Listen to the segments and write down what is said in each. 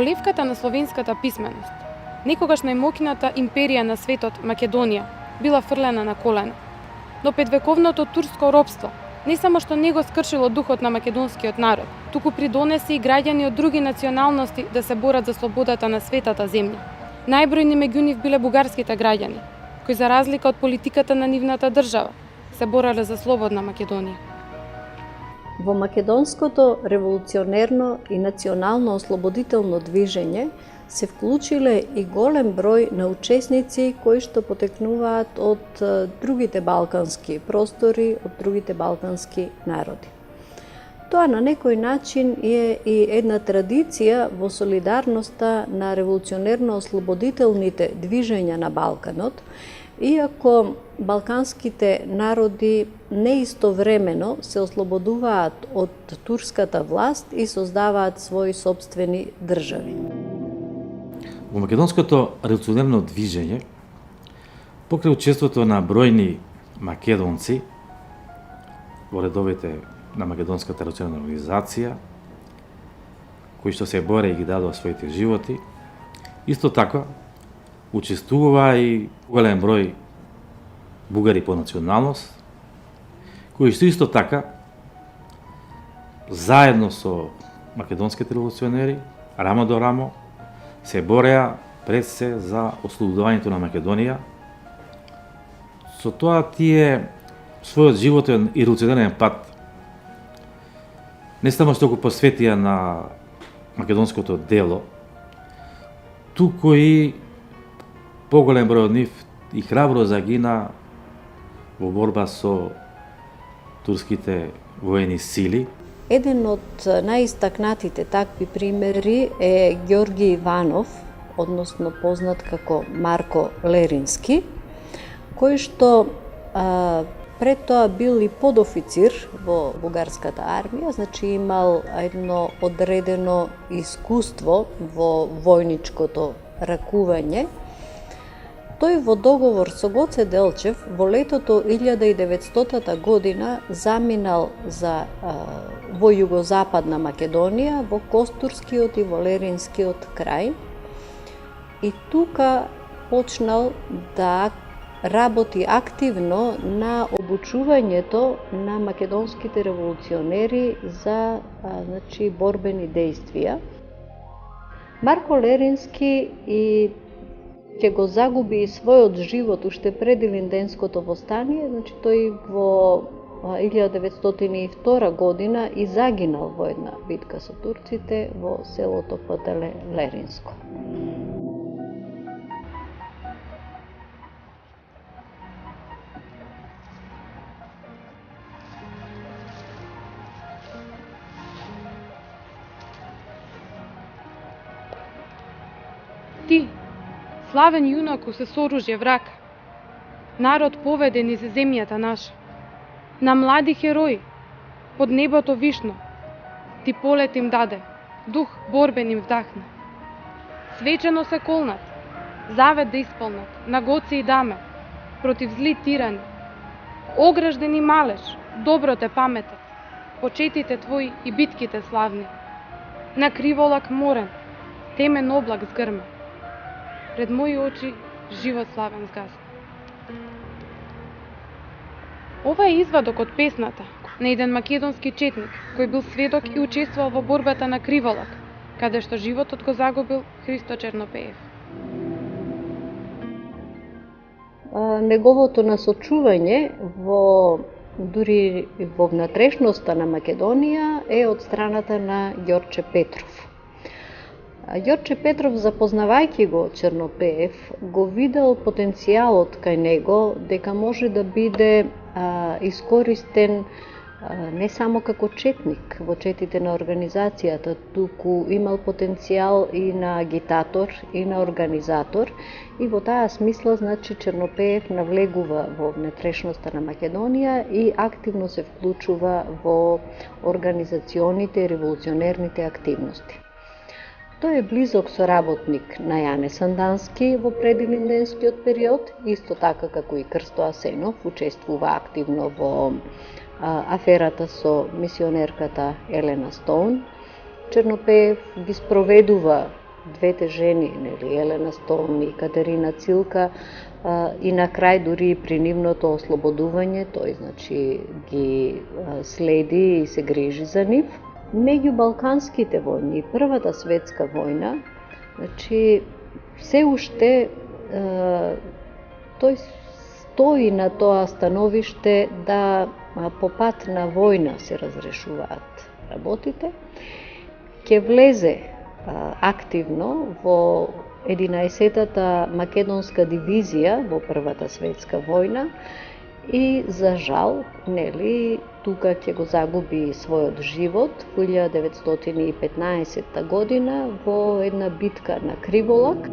колевката на словенската писменост, некогаш најмоќната империја на светот Македонија била фрлена на колена. Но петвековното турско робство не само што не го скршило духот на македонскиот народ, туку придонесе и граѓани од други националности да се борат за слободата на светата земја. Најбројни меѓу нив биле бугарските граѓани, кои за разлика од политиката на нивната држава, се бореле за слободна Македонија. Во македонското револуционерно и национално ослободително движење се вклучиле и голем број на учесници кои што потекнуваат од другите балкански простори, од другите балкански народи. Тоа на некој начин е и една традиција во солидарноста на револуционерно-ослободителните движења на Балканот, иако балканските народи неистовремено се ослободуваат од турската власт и создаваат своји собствени држави. Во македонското револуционерно движење, покрај учеството на бројни македонци во редовите на македонската револуционерна организација, кои што се боре и ги дадоа своите животи, исто така учествува и голем број бугари по националност, кои што исто така заедно со македонските револуционери, рамо до рамо, се бореа пред се за ослободувањето на Македонија. Со тоа тие својот животен и револуционерен пат не само што го посветија на македонското дело, туку и поголем број од нив и храбро загина во борба со турските воени сили. Еден од најистакнатите такви примери е Ѓорги Иванов, односно познат како Марко Лерински, кој што пред тоа бил и подофицир во бугарската армија, значи имал едно одредено искуство во војничкото ракување. Тој во договор со Гоце Делчев во летото 1900 година заминал во југозападна Македонија, во Костурскиот и во Леринскиот крај. И тука почнал да работи активно на обучувањето на македонските револуционери за борбени действија. Марко Лерински и ќе го загуби и својот живот уште пред Илинденското востание, значи тој во 1902 година и загинал во една битка со турците во селото Пателе Леринско. Ти, славен јунаку се оружје враг, народ поведен из земјата наша, на млади херои, под небото вишно, ти полет им даде, дух борбен им вдахна. Свечено се колнат, завет да исполнат, на гоци и даме, против зли тирани. Ограждени малеш, добро те паметат, почетите твои и битките славни. На криволак морен, темен облак згрме, пред мои очи живот славен згасна. Ова е извадок од песната на еден македонски четник, кој бил сведок и учествувал во борбата на Криволак, каде што животот го загубил Христо Чернопеев. Неговото насочување дури во внатрешноста на Македонија е од страната на Ѓорче Петров. Ѓорче Петров, запознавајќи го Чернопеев, го видел потенцијалот кај него дека може да биде искористен не само како четник во четите на организацијата, туку имал потенцијал и на агитатор, и на организатор, и во таа смисла, значи, Чернопеев навлегува во внатрешноста на Македонија и активно се вклучува во организационите и револуционерните активности. Тој е близок соработник на Јане Сандански во предилинденскиот период, исто така како и Крсто Асенов, учествува активно во аферата со мисионерката Елена Стоун. Чернопеев ги спроведува двете жени, нели, Елена Стон и Катерина Цилка, и на крај дури при нивното ослободување, тој значи ги следи и се грижи за нив. Меѓу Балканските војни и Првата светска војна, значи се уште тој стои на тоа становиште да по пат на војна се разрешуваат работите, ќе влезе активно во 11-та македонска дивизија во Првата светска војна и за жал, нели, тука ќе го загуби својот живот во 1915 година во една битка на Криволак.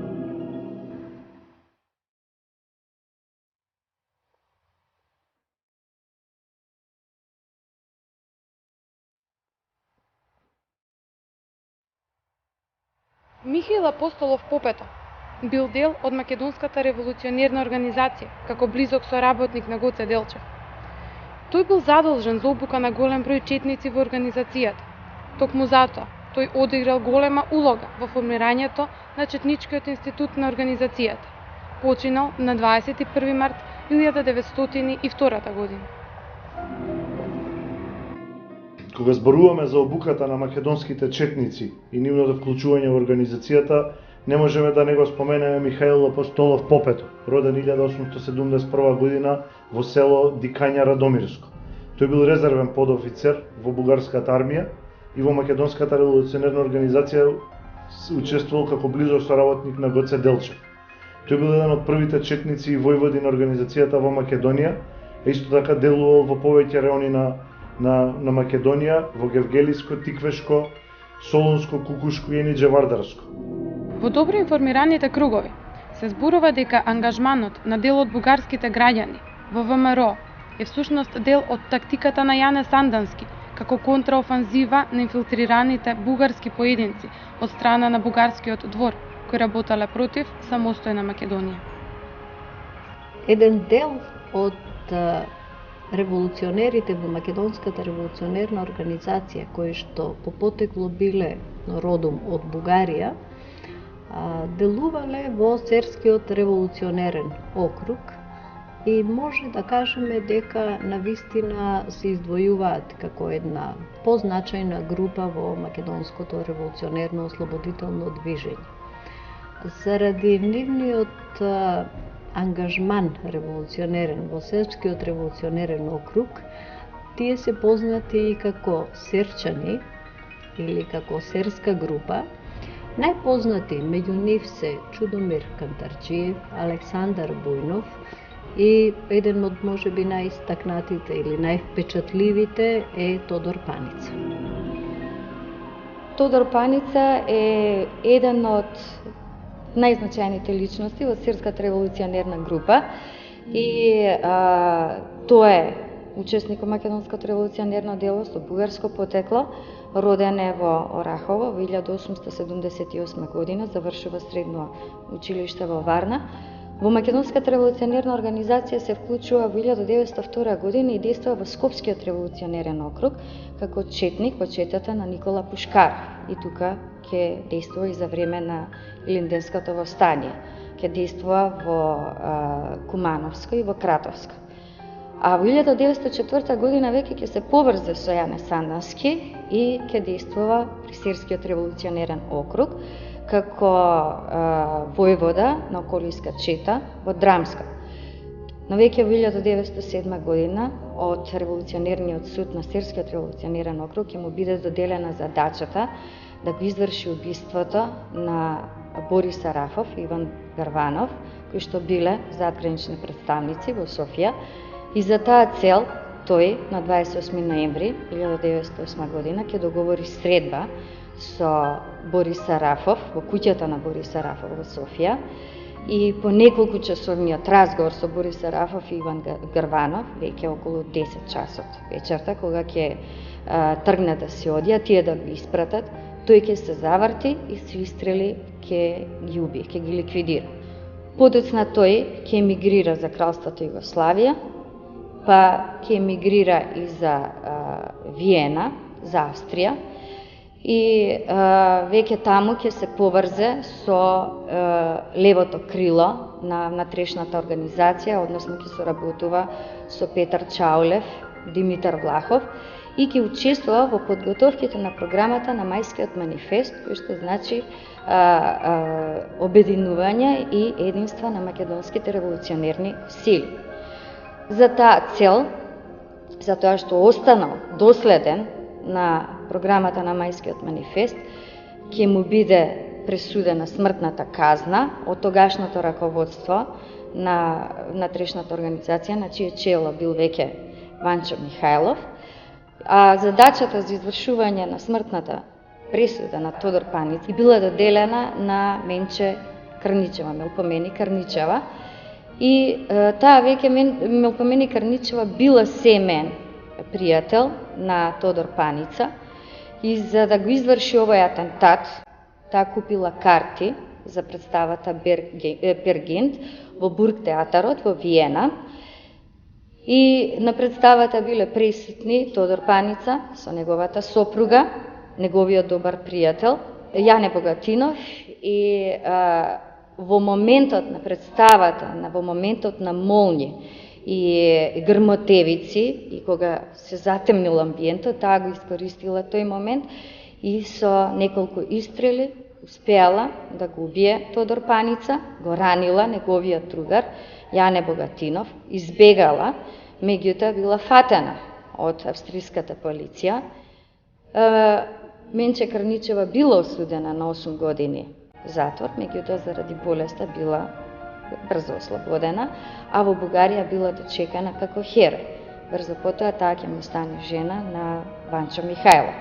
Михаил Апостолов Попето бил дел од Македонската револуционерна организација, како близок соработник на Гоце Делчев. Тој бил задолжен за обука на голем број четници во организацијата. Токму затоа, тој одиграл голема улога во формирањето на Четничкиот институт на организацијата. Починал на 21 март 1902 година. Кога зборуваме за обуката на македонските четници и нивното вклучување во организацијата, не можеме да не го споменеме Михаил Апостолов Попето, роден 1871 година во село Дикања Радомирско. Тој бил резервен подофицер во бугарската армија и во Македонската револуционерна организација учествувал како близок соработник на Гоце Делчев. Тој бил еден од првите четници и војводи на организацијата во Македонија, а исто така делувал во повеќе реони на Македонија, во Гевгелиско, Тиквешко, Солунско, Кукушко и Енидже Вардарско. Во добро информираните кругови се зборува дека ангажманот на дел од бугарските граѓани во ВМРО е всушност дел од тактиката на Јане Сандански како контраофанзива на инфилтрираните бугарски поединци од страна на бугарскиот двор, кои работеле против самостојна Македонија. Еден дел од револуционерите во Македонската револуционерна организација, кои што по потекло биле родом од Бугарија, делувале во Серскиот револуционерен округ и може да кажеме дека навистина се издвојуваат како една позначајна група во македонското револуционерно ослободително движење. Заради нивниот ангажман револуционерен во Серскиот револуционерен округ, тие се познати и како серчани или како серска група. Најпознати меѓу нив се Чудомир Кантарджиев, Александар Бујнов и еден од можеби најистакнатите или највпечатливите е Тодор Паница. Тодор Паница е еден од најзначајните личности во Серската револуционерна група и тој е учесник во Македонското револуционерно дело со бугарско потекло, роден е во Орахово во 1878 година, завршува средно училиште во Варна. Во Македонската револуционерна организација се вклучува во 1902 година и действува во Скопскиот револуционерен округ како четник во четата на Никола Пушкаров. И тука ќе действува и за време на Илинденското востание. Ќе действува во Кумановско и во Кратовско. А во 1904 година веќе ќе се поврзе со Јане Сандански и ќе действува при Серскиот револуционерен округ како војвода на околиска чета во Драмска. Но веќе во 1907 година од револуционерниот суд на Серскиот револуционерен округ ќе му биде доделена задачата да го изврши убиството на Борис Арафов и Иван Гарванов, кои што биле задгранични представници во Софија. И за таа цел тој на 28 ноември 1908 година ќе договори средба со Борис Арафов во куќата на Борис Арафов во Софија и по неколку часовниот разговор со Борис Арафов и Иван Гарванов, веќе околу 10 часот вечерта, кога ќе тргне да се одија, тие да го испратат, тој ќе се заврти и со истрели ќе ги уби, ќе ги ликвидира. Подоцна тој ќе емигрира за Кралството Југославија, па ќе емигрира и за Виена, за Австрија, и веќе таму ќе се поврзе со левото крило на внатрешната организација, односно ќе соработува со Петар Чаулев, Димитар Влахов и ќе учествува во подготовките на програмата на Мајскиот манифест, кој што значи обединување и единство на македонските револуционерни сили. За таа цел, за тоа што останал доследен на програмата на Мајскиот манифест, ќе му биде пресудена смртната казна од тогашното раководство на внатрешната организација, на чие чело бил веќе Ванчо Михајлов, а задачата за извршување на смртната пресуда на Тодор Паница била доделена на Менче Крничева, Мелпомени Крничева, и таа веќе Мелпомени Крничева била семеен пријател на Тодор Паница, и за да го изврши овој атентат, таа купила карти за представата Бергент во Бургтеатарот во Виена, и на представата биле присутни Тодор Паница со неговата сопруга, неговиот добар пријател Јане Богатинов, и во моментот на представата, во моментот на молњи и грмотевици, и кога се затемнил амбиентот, таа го искористила тој момент и со неколку истрели успеала да го убие Тодор Паница, го ранила неговиот другар Јане Богатинов, избегала, меѓутоа била фатена од австриската полиција. Менче Крничева била осудена на 8 години затвор, меѓутоа заради болеста била брзо ослободена, а во Бугарија била дочекана како херој. Брзо потоа таа ќе му стане жена на Ванчо Михајлов.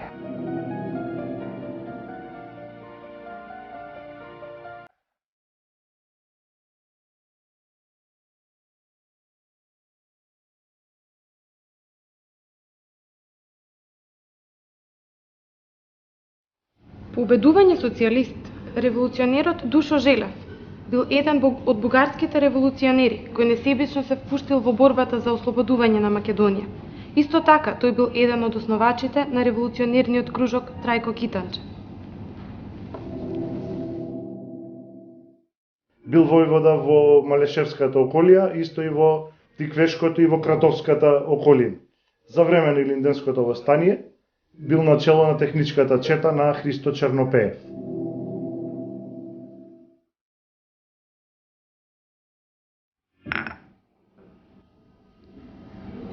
По убедување социјалист, револуционерот Душо Желев бил еден од бугарските револуционери кој несебично се впуштил во борбата за ослободување на Македонија. Исто така, тој бил еден од основачите на револуционерниот кружок Трајко Китанче. Бил војвода во Малешевската околија, исто и во Тиквешкото и во Кратовската околина. За време на Илинденското востание бил начело на техничката чета на Христо Чернопеев.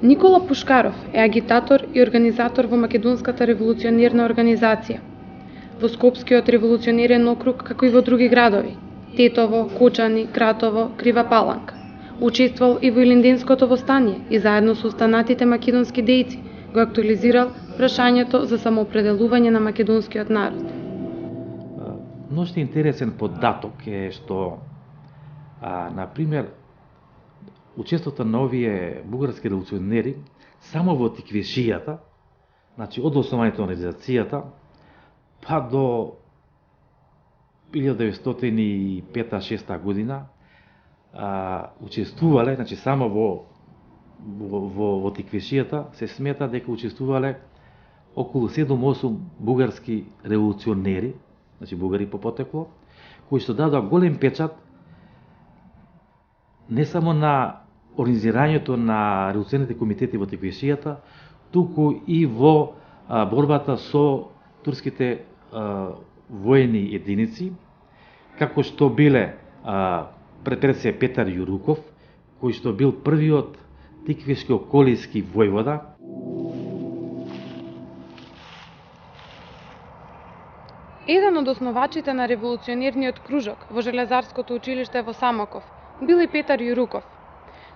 Никола Пушкаров е агитатор и организатор во Македонската револуционерна организација, во Скопскиот револуционерен округ, како и во други градови: Тетово, Кочани, Кратово, Крива Паланка. Учествувал и во Илинденското востание и заедно со останатите македонски дејци го актуализирал прашањето за самоопределување на македонскиот народ. Ношто интересен податок е што, например, учеството на овие бугарски револуционери само во Тиквешијата, значи од основањето на организацијата, па до 1905-6 година, учествувале, значи само во Тиквешијата се смета дека учествувале околу 7-8 бугарски револуционери, значи бугари по потекло, кои што дадоа голем печат не само на организирањето на револуционерните комитети во Тиквешијата, туку и во борбата со турските воени единици, како што биле пред се Петар Јуруков, кој што бил првиот тиквешки околиски војвода. Еден од основачите на револуционерниот кружок во Железарското училиште во Самоков бил и Петар Јуруков.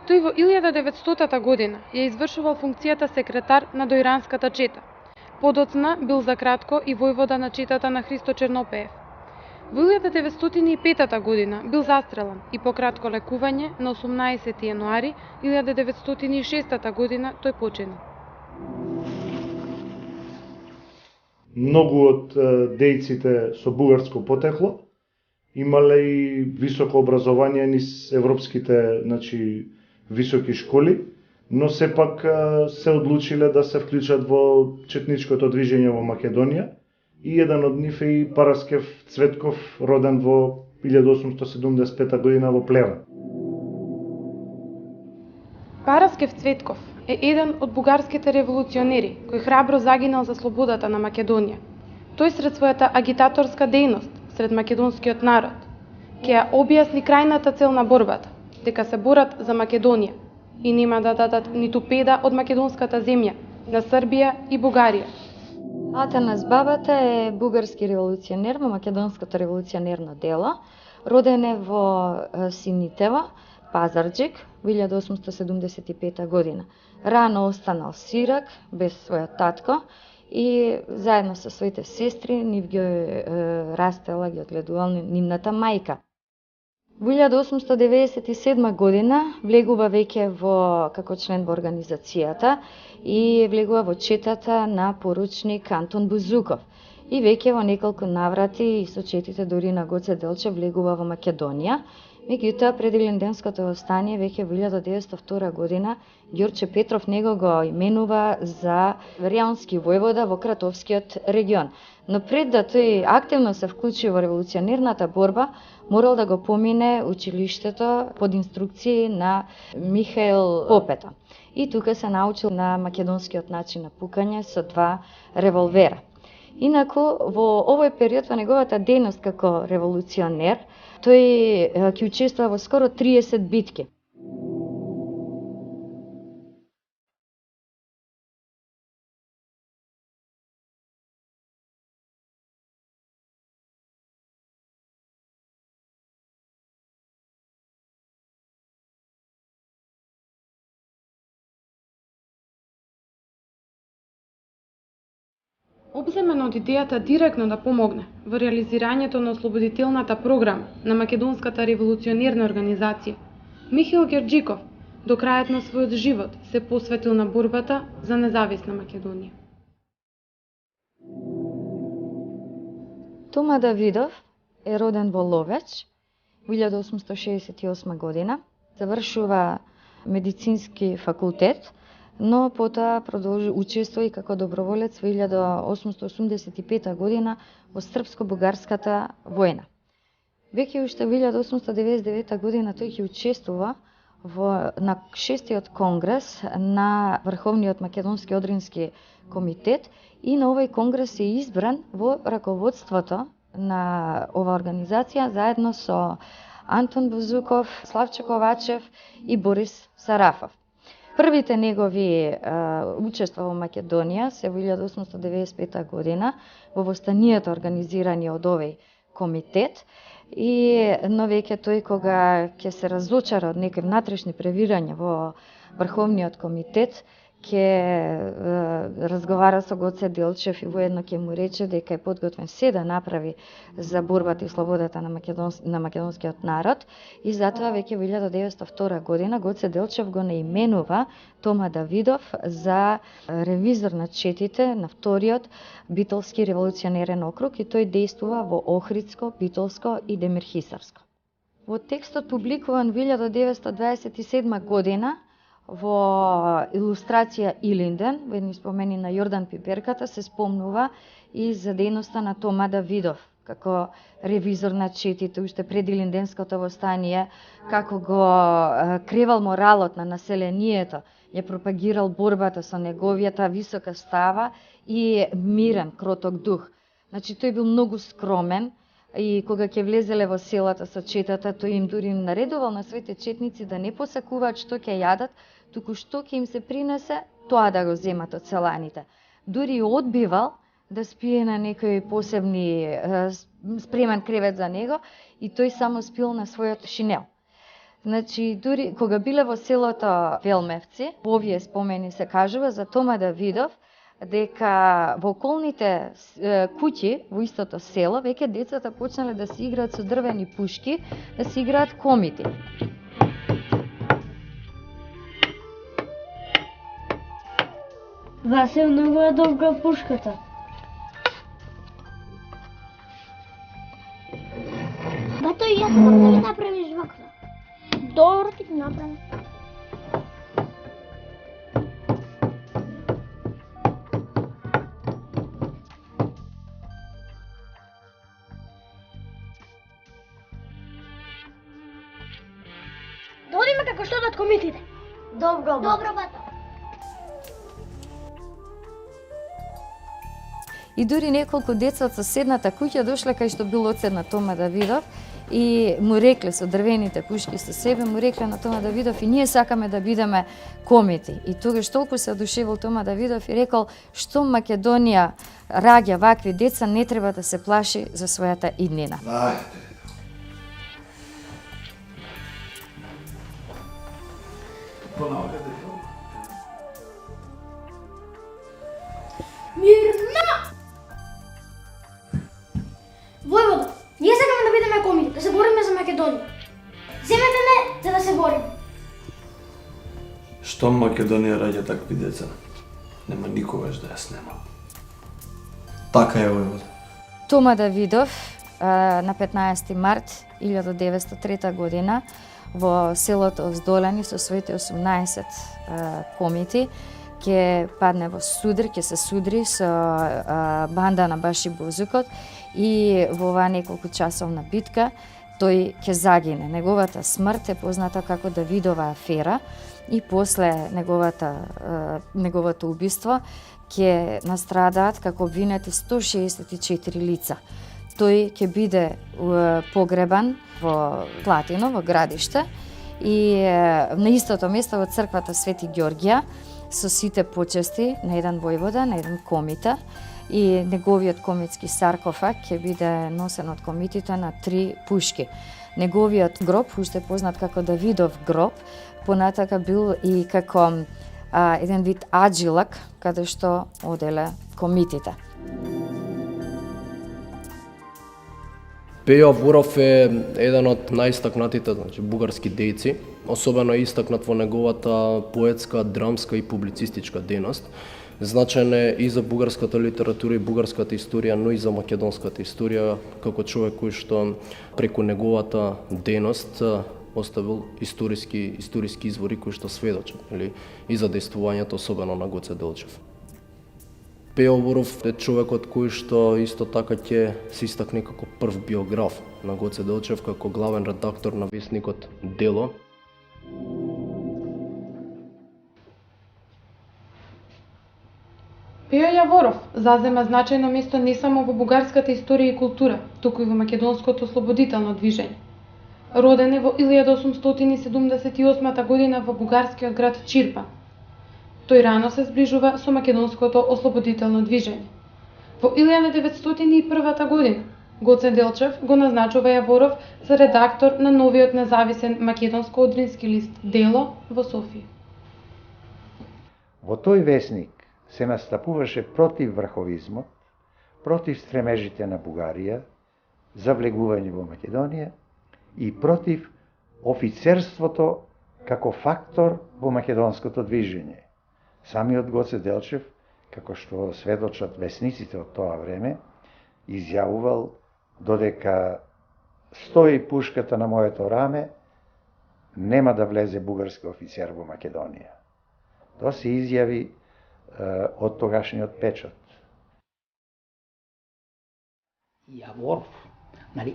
Тој во 1900 година ја извршувал функцијата секретар на дојранската чета. Подоцна бил за кратко и војвода на четата на Христо Чернопеев. Во 1905 година бил застрелан и по кратко лекување на 18 јануари 1906 година тој почина. Многу од дејците со бугарско потекло имале и високо образование низ европските, значи, високи школи, но сепак се одлучиле да се вклучат во четничкото движење во Македонија и еден од нив е и Параскев Цветков, роден во 1875 година во Плева. Параскев Цветков е еден од бугарските револуционери кој храбро загинал за слободата на Македонија. Тој сред својата агитаторска дејност сред македонскиот народ ќе ја објасни крајната цел на борбата, дека се борат за Македонија и нема да дадат ниту педа од македонската земја на Србија и Бугарија. Атанас Бабата е бугарски револуционер во македонското револуционерно дело. Роден е во Синитево, Пазарџик, 1875 година. Рано останал сирак, без својот татко, и заедно со своите сестри нив ги растела, ги одгледувал нивната мајка. Во 1897 година влегува веќе како член во организацијата и влегува во четата на поручник Антон Бузуков. И веќе во неколку наврати и со четите дури на Гоце Делчев влегува во Македонија. Меѓутоа, пред Илинденското востание, веќе во 1902 година, Ѓорче Петров него го именува за реалски војвода во Кратовскиот регион. Но пред да тој активно се вклучи во револуционерната борба, морал да го помине училиштето под инструкции на Михаил Попето. И тука се научил на македонскиот начин на пукање со 2 револвера. Инаку, во овој период во неговата дејност како револуционер, тој ќе учествува во скоро 30 битки. Обземен од идејата директно да помогне во реализирањето на ослободителната програма на македонската револуционерна организација, Михаил Герџиков до крајот на својот живот се посветил на борбата за независна Македонија. Тома Давидов е роден во Ловеч во 1868 година, завршува медицински факултет, но потоа учествува и како доброволец во 1885 година во Српско-бугарската војна. Веќе уште во 1899 година тој ќе учествува на 6-тиот конгрес на Врховниот македонски одрински комитет и на овој конгрес е избран во раководството на ова организација заедно со Антон Бузуков, Славчо Ковачев и Борис Сарафов. Првите негови учества во Македонија се во 1895 година во востанијата организирани од овој комитет, но веќе тој кога ќе се разочара од некои внатрешни превирања во Врховниот комитет, ќе разговара со Гоце Делчев и воедно ќе му рече дека е подготвен се да направи за борбата и слободата на македонскиот народ, и затоа веќе во 1902 година Гоце Делчев го наименува Тома Давидов за ревизор на четите на вториот Битолски револуционерен округ, и тој действува во Охридско, Битолско и Демирхисарско. Во текстот публикуван во 1927 година во илустрација Илинден, во едни спомени на Јордан Пиперката, се спомнува и за дејноста на Тома Давидов, како ревизор на четите, уште пред Илинденското востание, како го кревал моралот на населението, ја пропагирал борбата со неговијата висока става и мирен, кроток дух. Значи, тој бил многу скромен, и кога ќе влезеле во селата со четата, тој им дури им наредувал на своите четници да не посакуваат што ќе јадат, туку што ќе им се принесе, тоа да го земат од селаните. Дури одбивал да спие на некои посебни спремен кревет за него, и тој само спил на својот шинел. Значи, дури кога биле во селото Велмевци, во овие спомени се кажува за Тома Давидов, дека во околните куќи во истото село веќе децата почнале да се играат со дрвени пушки, да се играат комити. Васе, многу е добра пушката. Бато, јас сакам да ги направиш ваква. Добро ти ги направи. од комитите. Добро, бато. И дури неколку деца од соседната куќа дошле кај што бил оцет на Тома Давидов и му рекле со дрвените пушки со себе, му рекле на Тома Давидов и ние сакаме да бидеме комити. И тогаш толку се одушевил Тома Давидов и рекол што Македонија раѓа вакви деца, не треба да се плаши за својата иднина. Мирно! Војводо, ние сакаме да бидеме комити, да се бориме за Македонија. Земете не за да се бориме. Што Македонија раѓа такви деца? Нема никогаш да ја снема. Така е, војводо. Тома Давидов на 15 март 1903 година во селото Оздолени со своите 18 комити ќе падне во судар, ќе се судри со банда на Баши Бозукот и во оваа неколку часовна битка тој ќе загине. Неговата смрт е позната како Давидова афера и после неговото убиство ќе настрадаат како обвинети 164 лица. Тој ќе биде погребан во Платино, во градиште и на истото место во црквата Свети Ѓорѓија со сите почести на еден војвода, на еден комита и неговиот комитски саркофаг ќе биде носен од комитите на 3 пушки. Неговиот гроб, уште познат како Давидов гроб, понатака бил и како еден вид аджилак каде што оделе комитите. Пејо Воров е еден од најистакнатите бугарски дејци, особено истакнат во неговата поетска, драмска и публицистичка дејност. Значаен е и за бугарската литература и бугарската историја, но и за македонската историја, како човек кој што преку неговата дејност оставил историски извори кои што сведочат, и за дејствувањето особено на Гоце Делчев. Пејо Воров е човекот кој што исто така ќе се истакне како прв биограф на Гоце Делчев, како главен редактор на весникот Дело. Пејо Јаворов зазема значајно место не само во бугарската историја и култура, туку и во македонското ослободително движење. Роден е во 1878 година во бугарскиот град Чирпан. Тој рано се зближува со македонското ослободително движење. Во 1901 година Гоце Делчев го назначува Јаворов за редактор на новиот независен македонско-одрински лист Дело во Софија. Во тој весник се настапуваше против врховизмот, против стремежите на Бугарија за влегување во Македонија и против офицерството како фактор во македонското движење. Самиот Гоце Делчев, како што сведочат весниците од тоа време, изјавувал додека стои пушката на моето раме, нема да влезе бугарски офицер во Македонија. Тоа се изјави од тогашниот печат. Јаворов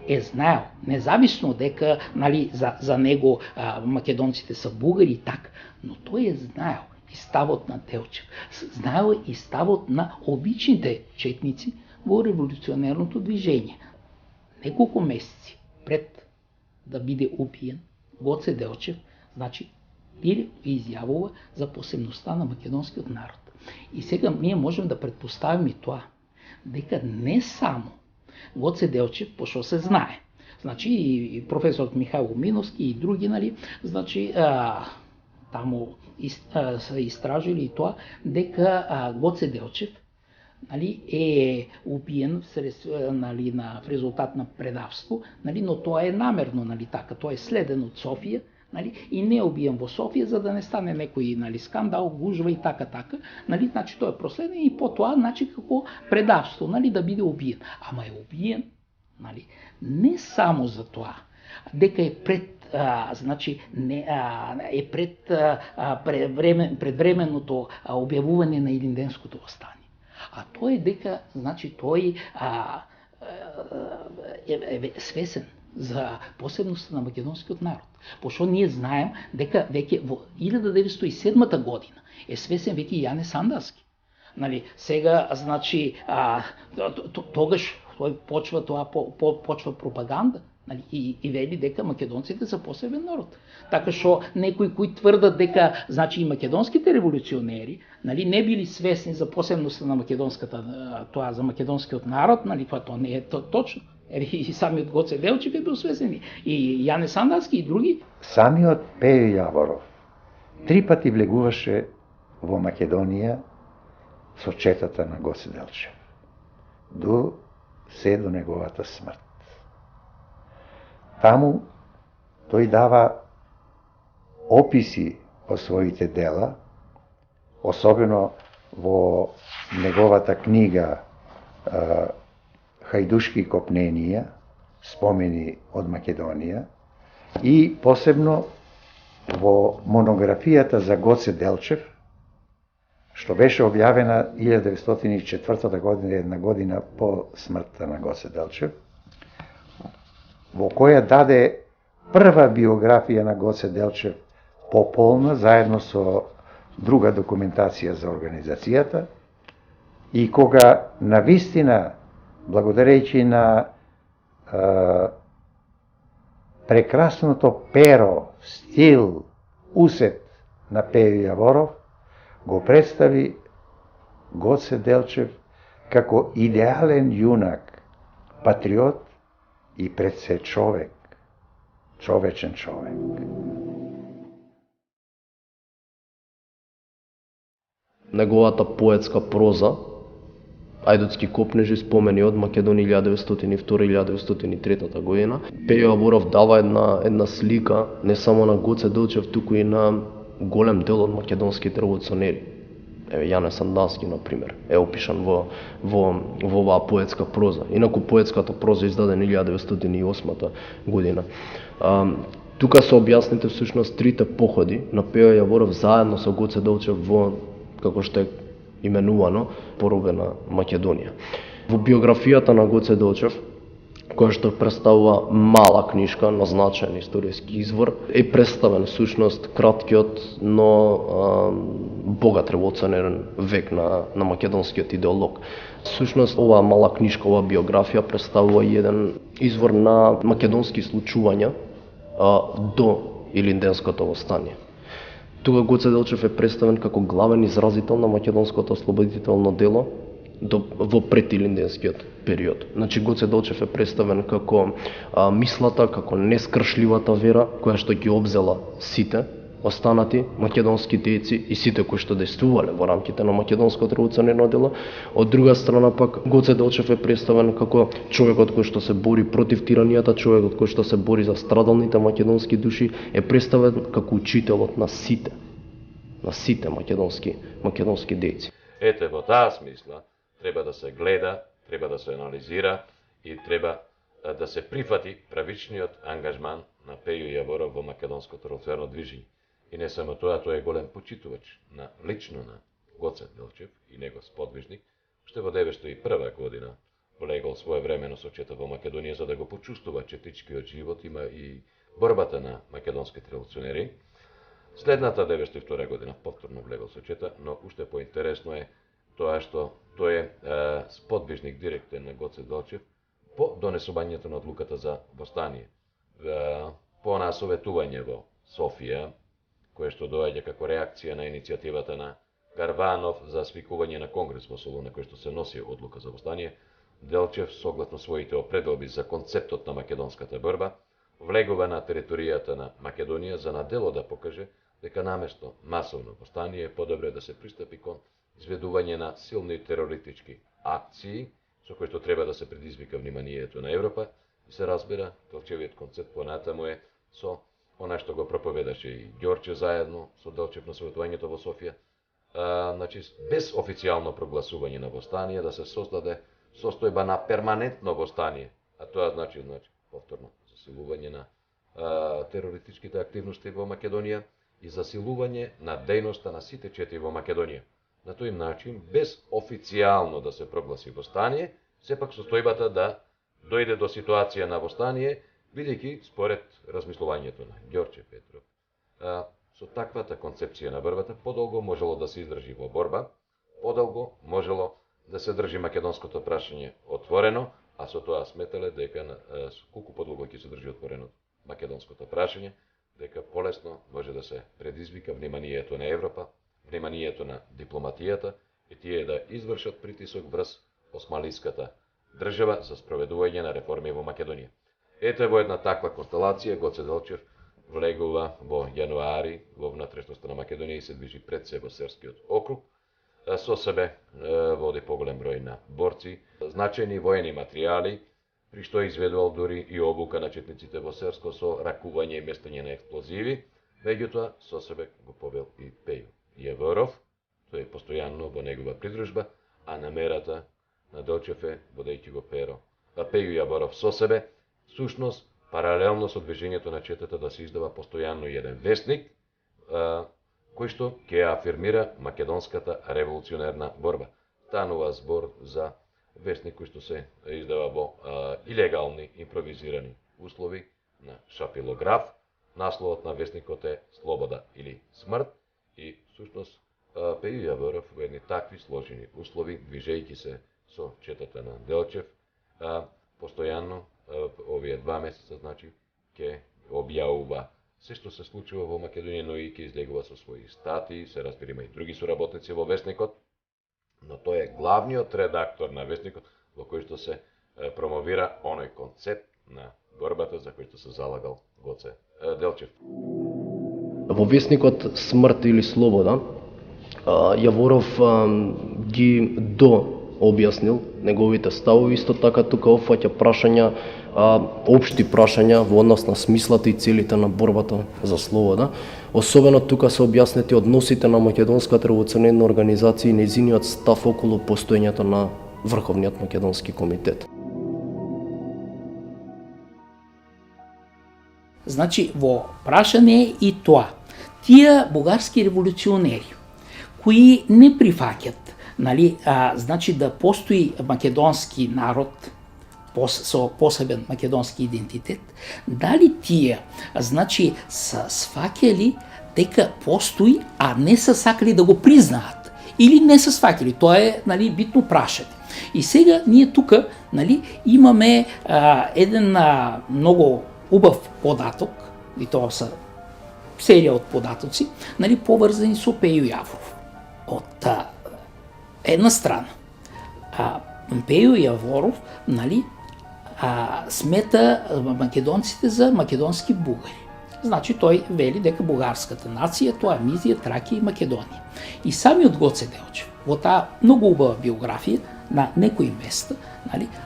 е знаел, независно дека за него македонците се бугари и така, но тој е знаел и ставот на Делчев. Знаел и ставот на обичните четници во револуционерното движење. Неколку месеци пред да биде убиен, Гоце Делчев, изјавува за посебноста на македонскиот народ. И сега ние можеме да предпоставиме тоа, дека не само Гоце Делчев, пошто се знае, и професорот Михаил Миновски и други, таму се истражили и тоа, дека Гоце Делчев е убиен на резултат на предавство, но тоа е намерно, така, тоа е следен од Софија, и не е убиен во Софија за да не стане некој скандал, гужва и така. Тоа е проследен и потоа како предавство, да биде убиен. Ама е убиен, не само за тоа, дека е предвременото објавување на Илинденското востание. А тоа е дека тој е свесен за посебноста на македонскиот народ. Пошто ние знаем дека веќе во 1907 година е свесен веќе Јане Сандаски. Нали, сега, значи, тогаш почва почва пропаганда, нали, и вели дека македонците се посебен народ. Така што некои кои тврдат дека, значи, и македонските револуционери, нали, не били свесни за посебноста на македонската, тоа за македонскиот народ, нали, тоа не е точно. И самиот Гоце Делчев е бил свесен, и Јане Сандаски и други. Самиот Пејо Јаворов 3 пати влегуваше во Македонија со четата на Гоце Делчев, до неговата смрт. Таму тој дава описи во своите дела, особено во неговата книга Хајдушки копненија, спомени од Македонија, и посебно во монографијата за Гоце Делчев, што беше објавена 1904 година, една година по смртта на Гоце Делчев, во која даде прва биографија на Гоце Делчев пополна, заедно со друга документација за организацијата, и кога навистина, благодарејќи на прекрасното перо, стил, усет на Пејо Јаворов, го представи Гоце Делчев како идеален јунак, патриот и пред се човек, човечен човек. Неговата поетска проза, Ајдутски копнежи, спомени од Македонија 1902-1903 година, Пејо Јаворов дава една слика не само на Гоце Делчев, туку и на голем дел од македонските револуционери. Јане Сандаски, например, е опишан во оваа поетска проза. Инаку поетската проза издадена 1908 година. Тука се објасните всушност трите походи на Пејо Јаворов заедно со Гоце Делчев во, како што е именувано, поробена Македонија. Во биографијата на Гоце Делчев, која што представува мала книжка на значаен историски извор, е представен всушност краткиот, но богат револуционерен век на македонскиот идеолог. Всушност, оваа мала книжка, оваа биографија представува еден извор на македонски случувања до Илинденското востание. Тука Гоце Делчев е представен како главен изразител на македонското ослободително дело во предилинденскиот период. Значи, Гоце Делчев е представен како мислата, како нескршливата вера, која што ги обзела сите останати македонски дејци и сите кои што действувале во рамките на македонското револуционерно дело. Од друга страна пак, Гоце Делчев е представен како човекот кој што се бори против тиранијата, човекот кој што се бори за страдалните македонски души, е представен како учителот на сите македонски дејци. Ете, во таа смисла треба да се гледа, треба да се анализира и треба да се прифати правичниот ангажман на Пејо Јаворов во македонското револуционерно движење. И не само тоа, тој е голем почитувач лично на Гоце Делчев и негов сподвижник, што во 1901 година влегол своевремено со чета во Македонија за да го почувствува четичкиот живот, има и борбата на македонските револуционери. Следната 1902 година повторно влегол со чета, но уште поинтересно е тоа што тој е сподвижник директен на Гоце Делчев по донесувањето на одлуката за востание. По насоветување во Софија, кое што доаѓа како реакција на иницијативата на Карванов за свикување на конгрес во Солуна, кој што се носи одлука за востание, Делчев, согласно своите определби за концептот на македонската борба, влегува на територијата на Македонија за на дело да покаже дека наместо масовно востание е подобре да се пристапи кон изведување на силни терористички акции, со кои што треба да се предизвика вниманието на Европа, и се разбира, Делчевиот концепт понатаму е со она што го проповедаше и Ѓорче заедно со Делчев на советувањето во Софија, значи без официјално прогласување на востание да се создаде состојба на перманентно востание, а тоа значи повторно засилување на терористичките активности во Македонија и засилување на дејноста на сите чети во Македонија. На тој начин, без официјално да се прогласи востание, сепак состојбата да дојде до ситуација на востание Бидејќи, според размислувањето на Ѓорче Петров, со таквата концепција на борбата, подолго можело да се издржи во борба, подолго можело да се држи македонското прашање отворено, а со тоа сметале дека колку подолго ќе се држи отворено македонското прашање, дека полесно може да се предизвика вниманието на Европа, вниманието на дипломатијата и тие да извршат притисок врз османлиската држава за спроведување на реформи во Македонија. Ете во една таква констелација Гоце Делчев влегува во јануари во внатрешноста на Македонија и се движи пред се во Серскиот округ. Со себе води поголем број на борци, значајни воени материјали, при што изведувал дури и обука на четниците во Серско со ракување и местење на експлозиви, меѓутоа со себе го повел и Пејо Јаворов, тој е постојано во негова придружба, а намерата на Делчев е, водејќи го Пејо Јаворов со себе, сушност, паралелно со движењето на четата да се издава постојано еден вестник, кој што ќе афирмира македонската револуционерна борба. Станува збор за вестник кој што се издава во илегални, импровизирани услови на шапилограф. Насловот на вестникот е Слобода или смрт и всушност Пејо Јаворов во едни такви сложени услови, движејќи се со четата на Делчев, постојано овие 2 месеца, значи, ќе објавува се што се случува во Македонија, но и ќе излегува со своји статии, се разбира има и други соработници во вестникот, но тој е главниот редактор на вестникот во кој што се промовира оној концепт на борбата за кој што се залагал Гоце Делчев. Во вестникот Смрт или Слобода, Јаворов ги објаснил неговите ставови, исто така тука опфаќа прашања, општи прашања во однос на смислата и целите на борбата за слобода. Особено тука се објаснети односите на Македонската револуционерна организација и нејзиниот став околу постоењето на Врховниот македонски комитет. Значи, во прашање е и тоа. Тие бугарски револуционери, кои не прифаќат, значи да постои македонски народ со посебен македонски идентитет, дали тие, значи, са сваќали дека постои, а не са сакали да го признаат, или не са сваќали, тоа е, битно прашање. И сега ние тука, имаме еден многу убав податок, и тоа са серија од податоци, поврзани со Пејо Јаворов. Од една страна, Пејо Јаворов, смета македонците за македонски бугари. Значи тој вели дека бугарската нација тоа е Мизија, Тракија и Македонија. И самиот Гоце Делчев во таа многу убава биографија на некои места,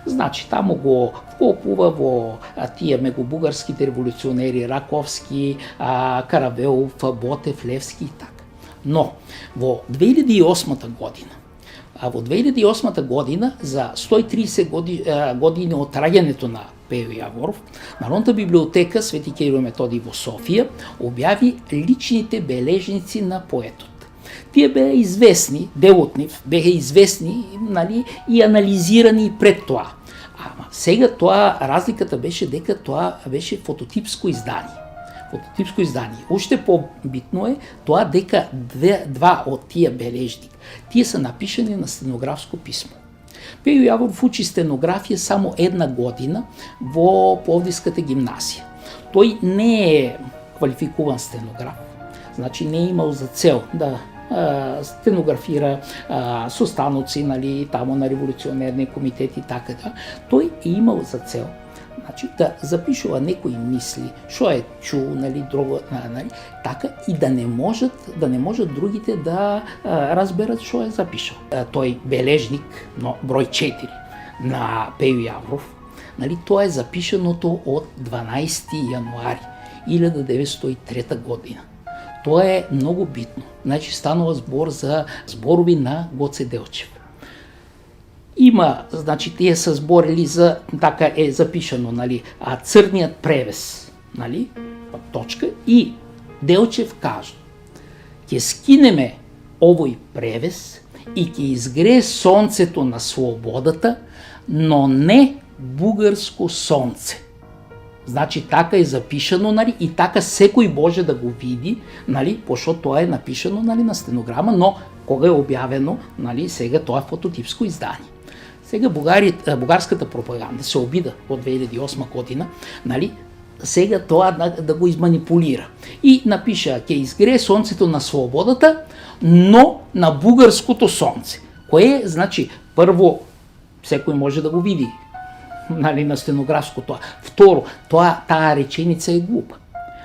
значи таму го вкопува во тие мегубугарските револуционери Раковски, Каравелов, Ботев, Левски и така. Но во 2008 година, во 2008 година, за 130 години од раѓањето на Пејо Јаворов, Народната библиотека Свети Кирил Методий во Софија објави личните бележници на поетот. Тие беа известни, дел од нив беа известни, и анализирани пред тоа. Ама сега тоа разликата беше дека тоа беше фототипско издание. Фототипско издание. Уште побитно е тоа дека два од тие бележник, тие се напишани на стенографско писмо. Пејо Јаворов учи стенографија само 1 година во Пловдивската гимназија. Тој не е квалификуван стенограф, значи не е имал за цел да стенографира состаноци, тамо на револуционерни комитети, така да. Тој е имал за цел, значи, да запишува некои мисли, што е чул, друго, така, и да не можат другите да разберат што е запишал. Тој бележник, но број 4 на Пејо Јаворов, тоа е запишаното од 12 јануари 1903 година. Тоа е многу битно. Значи станува збор за зборови на Гоце Делчев. Има, значи тие се зборили за, така е запишано, црниот превес, точка, и Делчев кажа: ќе скинеме овој превес и ќе изгрее сонцето на слободата, но не бугарско сонце. Значи така е запишано, нали, и така секој може да го види, нали, пошто тоа е напишано, нали, на стенограма, но кога е објавено, нали, сега тоа е фототипско издание. Сега бугарската пропаганда се обида од 2008 година, нали, сега тоа да го изманипулира. И напиша, ќе изгрее сонцето на слободата, но на бугарското сонце. Кое е, значи, прво, секој може да го види, нали, на стенографско тоа. Второ, таа реченица е глупа.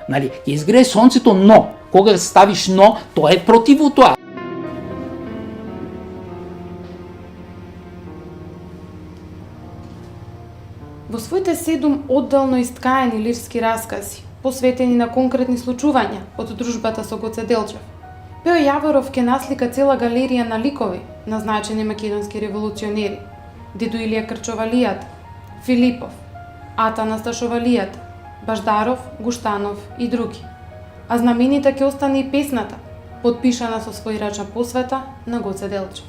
Нали, ќе изгрее сонцето, но, кога ставиш но, тоа е противно тоа. Во своите 7 одделно искаени лирски раскази, посветени на конкретни случувања од дружбата со Гоце Делчев, Пео Јаворов ке наслика цела галерија на ликови на значени македонски револуционери: Дедо Илија Крчовалијата, Филипов, Ата Насташовалијата, Баждаров, Гуштанов и други. А знаменита ќе остане и песната, подпишана со својрачна посвета на Гоце Делчев.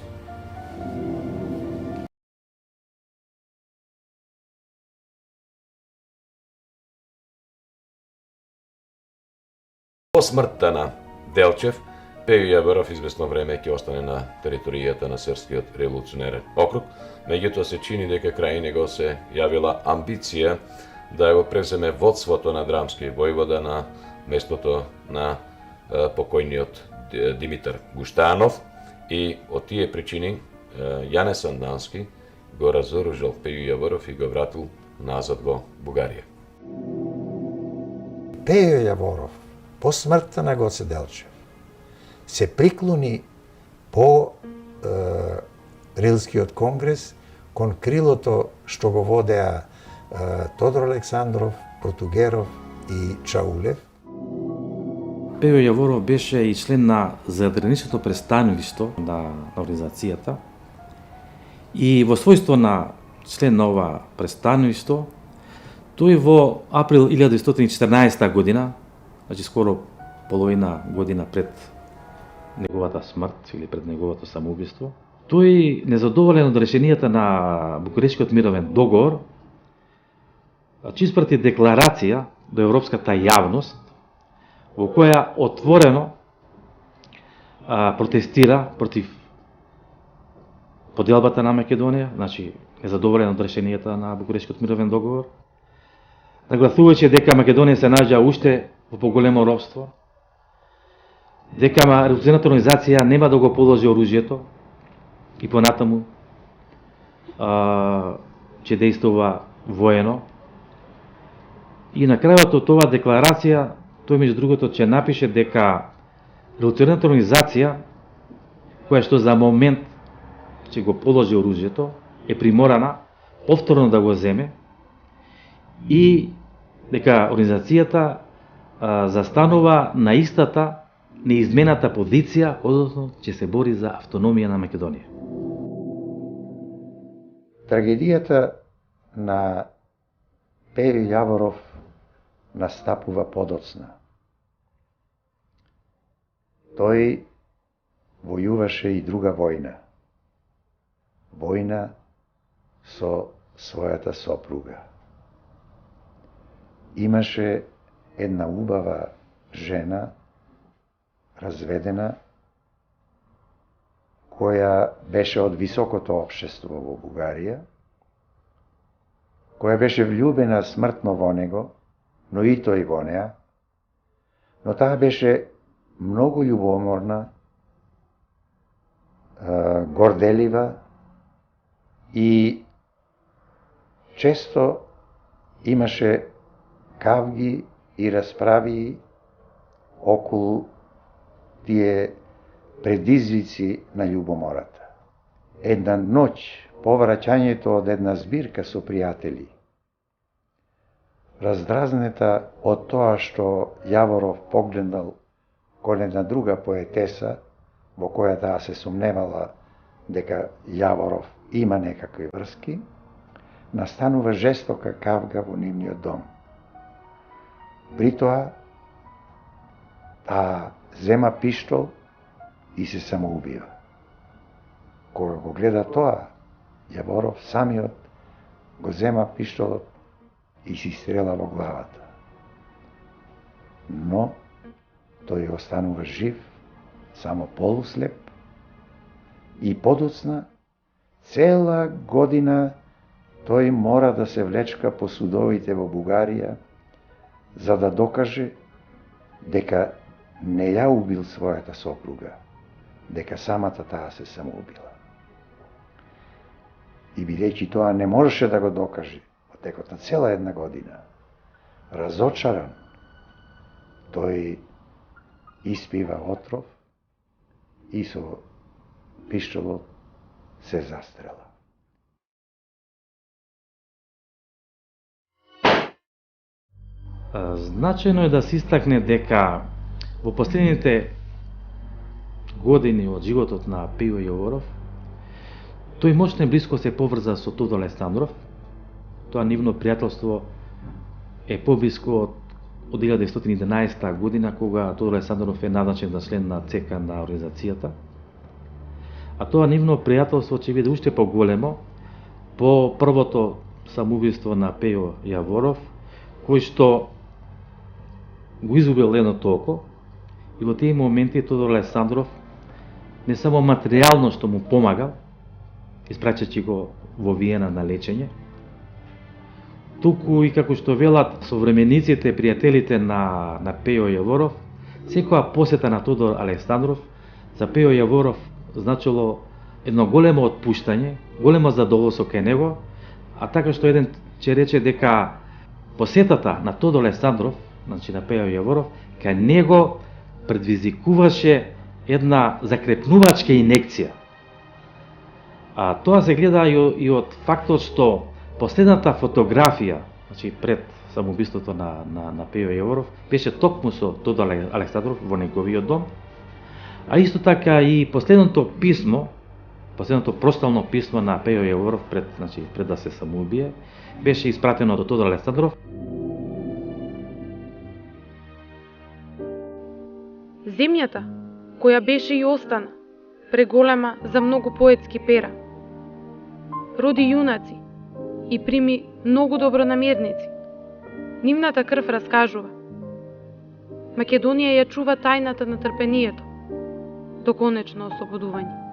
По смртта на Делчев, Пејо Јаворов известно време ќе остане на територијата на Српскиот револуционерен округ, меѓутоа се чини дека крај него се јавила амбиција да го преземе водството на Драмски војвода на местото на покојниот Димитар Гуштанов, и од тие причини Јане Сандански го разоружил Пејо Јаворов и го вратил назад во Бугарија. Пејо Јаворов по смртта на Гоце Делчев се приклони по Рилскиот конгрес кон крилото што го водеа Тодор Александров, Протугеров и Чаулев. Пејо Јаворов беше и член на задграничното представништо на организацијата и во својство на член на ова представништо, тој во април 1914 година, значи скоро половина година пред неговата смрт или пред неговото самоубиство, тој, незадоволен од решенијата на Букурешкиот мировен договор, че испрати декларација до европската јавност во која отворено протестира против поделбата на Македонија, значи незадоволен од решенијата на Букурешкиот мировен договор, нагласувајќи дека Македонија се наоѓа уште во поголемо робство, дека револуционарната организација нема да го положи оружјето и понатаму ќе действува воено. И на крајот од оваа декларација, тој меѓу другото ќе напише дека револуционарната организација, која што за момент ќе го положи оружјето, е приморана повторно да го земе и дека организацијата застанува на истата неизмената позиција, односно ќе се бори за автономија на Македонија. Трагедијата на Пејо Јаворов настапува подоцна. Тој војуваше и друга војна. Војна со својата сопруга. Имаше една убава жена, разведена, која беше од високото општество во Бугарија, која беше влюбена смртно во него, но и тој во неа, но таа беше многу љубоморна, горделива и често имаше кавги и расправи околу тие предизвици на љубомората. Една ноќ, по враќањето од една збирка со пријатели, раздразнета од тоа што Јаворов погледнал кон една друга поетеса, во која таа се сумневала дека Јаворов има некакви врски, настанува жестока кавга во нивниот дом. При тоа, таа зема пиштол и се самоубива. Кога го гледа тоа, Јаворов самиот го зема пиштолот и си стрела во главата. Но тој останува жив, само полуслеп, и подоцна цела година тој мора да се влечка по судовите во Бугарија за да докаже дека не ја убил својата сопруга, дека самата таа се самоубила. И бидејќи тоа не можеше да го докаже во текот на цела една година, разочаран, тој испива отров и со пиштолот се застрела. Значајно е да се истакне дека во последните години од животот на Пејо Јаворов, тој мощно и блиско се поврза со Тодор Александров. Тоа нивно пријателство е поблиско од 1911 година, кога Тодор Александров е назначен за член на ЦК на организацијата. А тоа нивно пријателство ќе биде уште поголемо по првото самоубиство на Пејо Јаворов, кој што го изгубил едното око, и во тие моменти Тодор Александров не само материјално што му помагал, испраќајќи го во Виена на лечење, туку и како што велат современиците, пријателите на Пејо Јаворов, секоја посета на Тодор Александров за Пејо Јаворов значило едно големо отпуштање, големо задоволство кај него, а така што еден ќе рече дека посетата на Тодор Александров, значи на Пејо Јаворов, кај него предвизикуваше една закрепнувачка инекција. А тоа се гледа и од фактот што последната фотографија, значи пред самоубиството на Пејо Јаворов, беше токму со Тодор Александров во неговиот дом, а исто така и последното писмо, последното простално писмо на Пејо Јаворов пред да се самоубие, беше испратено до Тодор Александров. Земјата, која беше и остана, преголема за многу поетски пера, роди јунаци и прими многу добронамерници. Нивната крв раскажува. Македонија ја чува тајната на трпението до конечно ослободување.